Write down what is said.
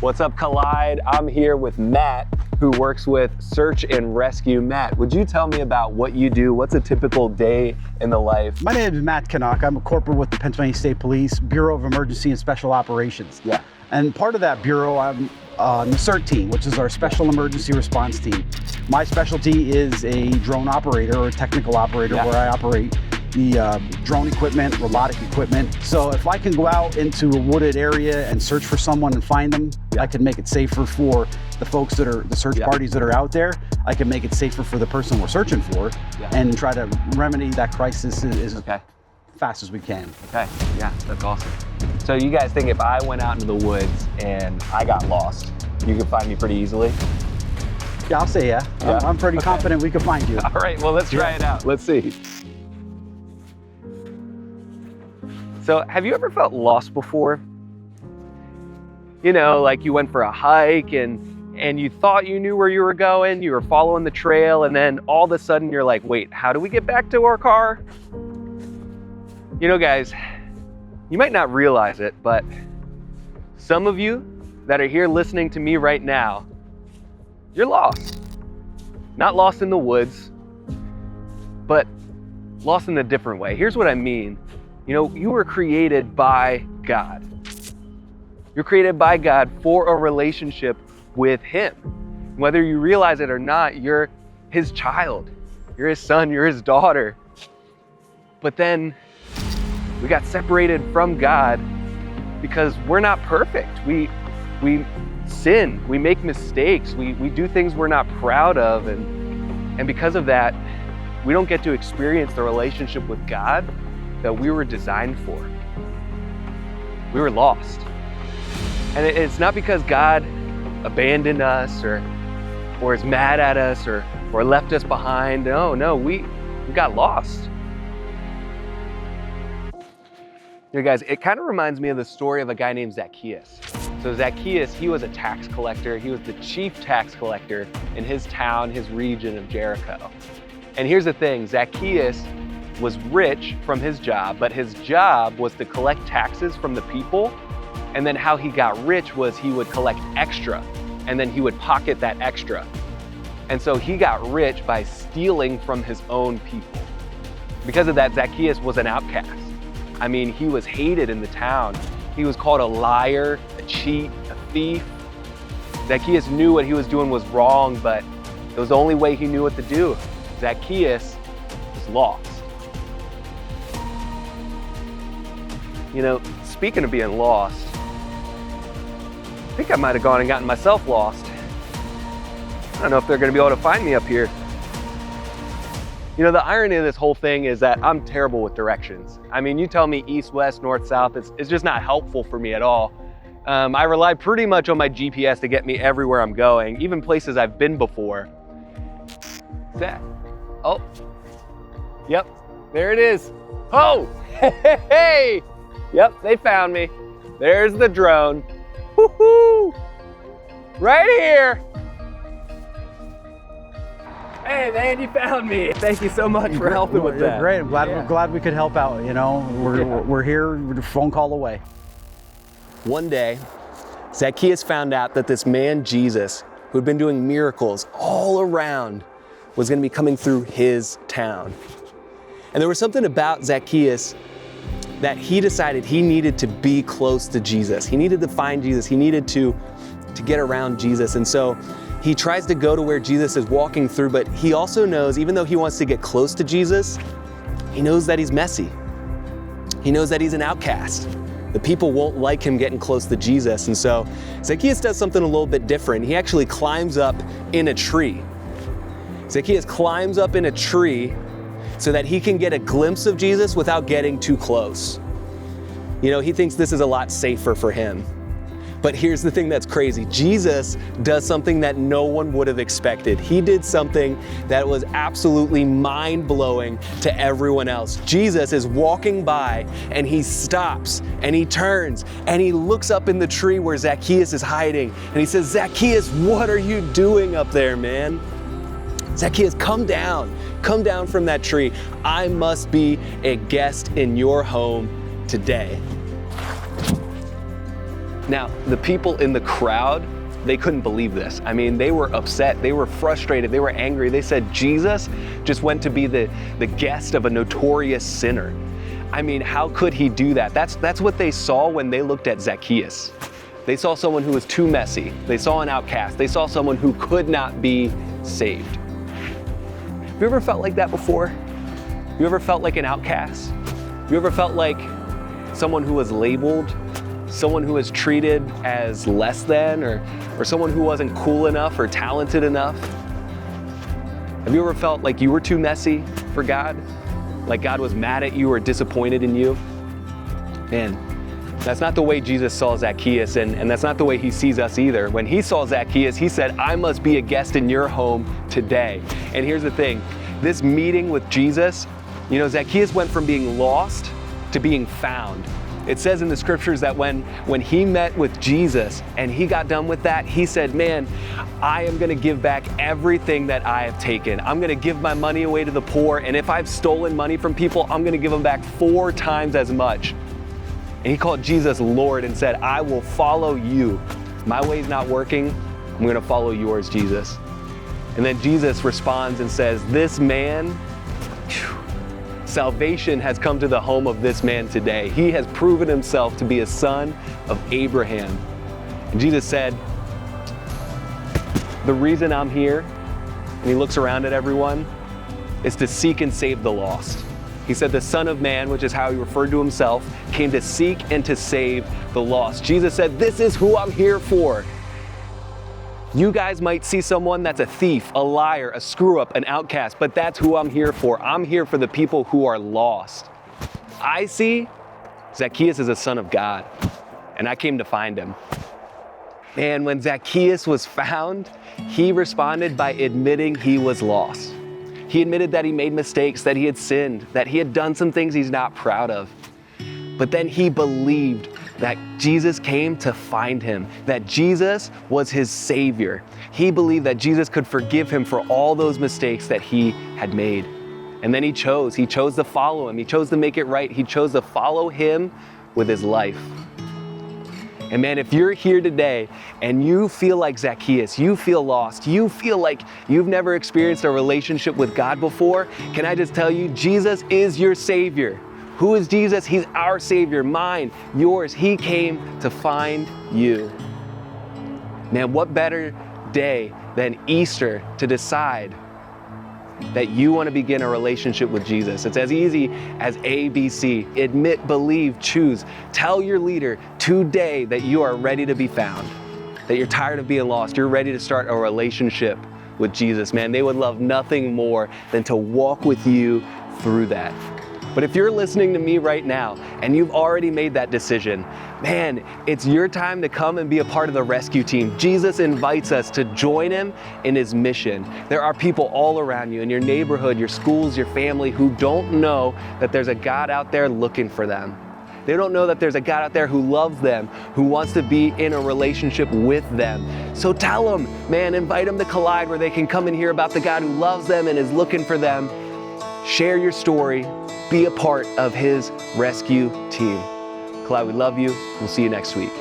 What's up, Collide? I'm here with Matt, who works with Search and Rescue. Matt, would you tell me about what you do? What's a typical day in the life? My name is Matt Canuck. I'm a corporal with the Pennsylvania State Police, Bureau of Emergency and Special Operations. Yeah. And part of that bureau, I'm on the CERT team, which is our Special Emergency Response team. My specialty is a drone operator or a technical operator, where I operate the drone equipment, robotic equipment. So if I can go out into a wooded area and search for someone and find them, I can make it safer for the folks that are, the search parties that are out there. I can make it safer for the person we're searching for and try to remedy that crisis as fast as we can. Okay, yeah, that's awesome. So you guys think if I went out into the woods and I got lost, you could find me pretty easily? Yeah, I'll say yeah. I'm pretty confident we can find you. All right, well, let's try it out. Let's see. So have you ever felt lost before? You know, like you went for a hike and you thought you knew where you were going, you were following the trail, and then all of a sudden you're like, wait, how do we get back to our car? You know, guys, you might not realize it, but some of you that are here listening to me right now, you're lost. Not lost in the woods, but lost in a different way. Here's what I mean. You know, you were created by God. You're created by God for a relationship with Him. Whether you realize it or not, you're His child. You're His son, you're His daughter. But then we got separated from God because we're not perfect. We sin, we make mistakes, we do things we're not proud of, and because of that, we don't get to experience the relationship with God that we were designed for. We were lost. And it's not because God abandoned us or is mad at us or left us behind. No, we got lost. You know, guys, it kind of reminds me of the story of a guy named Zacchaeus. So Zacchaeus, he was a tax collector. He was the chief tax collector in his town, his region of Jericho. And here's the thing, Zacchaeus was rich from his job, but his job was to collect taxes from the people. And then how he got rich was he would collect extra, and then he would pocket that extra. And so he got rich by stealing from his own people. Because of that, Zacchaeus was an outcast. I mean, he was hated in the town. He was called a liar, a cheat, a thief. Zacchaeus knew what he was doing was wrong, but it was the only way he knew what to do. Zacchaeus was lost. You know, speaking of being lost, I think I might have gone and gotten myself lost. I don't know if they're gonna be able to find me up here. You know, the irony of this whole thing is that I'm terrible with directions. I mean, you tell me east, west, north, south, it's just not helpful for me at all. I rely pretty much on my GPS to get me everywhere I'm going, even places I've been before. What's that? Oh, yep, there it is. Oh, hey, yep, they found me. There's the drone. Woohoo! Right here. Hey man, you found me. Thank you so much for helping with that. Great, I'm glad we could help out, you know. We're here, we're a phone call away. One day, Zacchaeus found out that this man, Jesus, who had been doing miracles all around, was gonna be coming through his town. And there was something about Zacchaeus that he decided he needed to be close to Jesus. He needed to find Jesus. He needed to get around Jesus. And so he tries to go to where Jesus is walking through, but he also knows, even though he wants to get close to Jesus, he knows that he's messy. He knows that he's an outcast. The people won't like him getting close to Jesus. And so Zacchaeus does something a little bit different. He actually climbs up in a tree. Zacchaeus climbs up in a tree so that he can get a glimpse of Jesus without getting too close. You know, he thinks this is a lot safer for him. But here's the thing that's crazy. Jesus does something that no one would have expected. He did something that was absolutely mind-blowing to everyone else. Jesus is walking by and he stops and he turns and he looks up in the tree where Zacchaeus is hiding and he says, Zacchaeus, what are you doing up there, man? Zacchaeus, come down from that tree. I must be a guest in your home today. Now, the people in the crowd, they couldn't believe this. I mean, they were upset, they were frustrated, they were angry. They said Jesus just went to be the guest of a notorious sinner. I mean, how could he do that? That's what they saw when they looked at Zacchaeus. They saw someone who was too messy. They saw an outcast. They saw someone who could not be saved. Have you ever felt like that before? You ever felt like an outcast? You ever felt like someone who was labeled, someone who was treated as less than, or someone who wasn't cool enough or talented enough? Have you ever felt like you were too messy for God? Like God was mad at you or disappointed in you? Man, that's not the way Jesus saw Zacchaeus, and that's not the way he sees us either. When he saw Zacchaeus, he said, I must be a guest in your home today. And here's the thing, this meeting with Jesus, you know, Zacchaeus went from being lost to being found. It says in the scriptures that when he met with Jesus and he got done with that, he said, man, I am gonna give back everything that I have taken. I'm gonna give my money away to the poor, and if I've stolen money from people, I'm gonna give them back 4 times as much. And he called Jesus Lord and said, I will follow you. My way's not working, I'm gonna follow yours, Jesus. And then Jesus responds and says, this man, salvation has come to the home of this man today. He has proven himself to be a son of Abraham. And Jesus said, the reason I'm here, and he looks around at everyone, is to seek and save the lost. He said the Son of Man, which is how he referred to himself, came to seek and to save the lost. Jesus said, this is who I'm here for. You guys might see someone that's a thief, a liar, a screw-up, an outcast, but that's who I'm here for. I'm here for the people who are lost. I see Zacchaeus is a son of God, and I came to find him. And when Zacchaeus was found, he responded by admitting he was lost. He admitted that he made mistakes, that he had sinned, that he had done some things he's not proud of. But then he believed that Jesus came to find him, that Jesus was his Savior. He believed that Jesus could forgive him for all those mistakes that he had made. And then he chose to follow him. He chose to make it right. He chose to follow him with his life. And man, if you're here today and you feel like Zacchaeus, you feel lost, you feel like you've never experienced a relationship with God before, can I just tell you, Jesus is your Savior. Who is Jesus? He's our Savior, mine, yours. He came to find you. Man, what better day than Easter to decide that you want to begin a relationship with Jesus? It's as easy as ABC. Admit, believe, choose. Tell your leader today that you are ready to be found, that you're tired of being lost. You're ready to start a relationship with Jesus. Man, they would love nothing more than to walk with you through that. But if you're listening to me right now and you've already made that decision, man, it's your time to come and be a part of the rescue team. Jesus invites us to join him in his mission. There are people all around you in your neighborhood, your schools, your family who don't know that there's a God out there looking for them. They don't know that there's a God out there who loves them, who wants to be in a relationship with them. So tell them, man, invite them to Collide where they can come and hear about the God who loves them and is looking for them. Share your story. Be a part of his rescue team. Collide, we love you. We'll see you next week.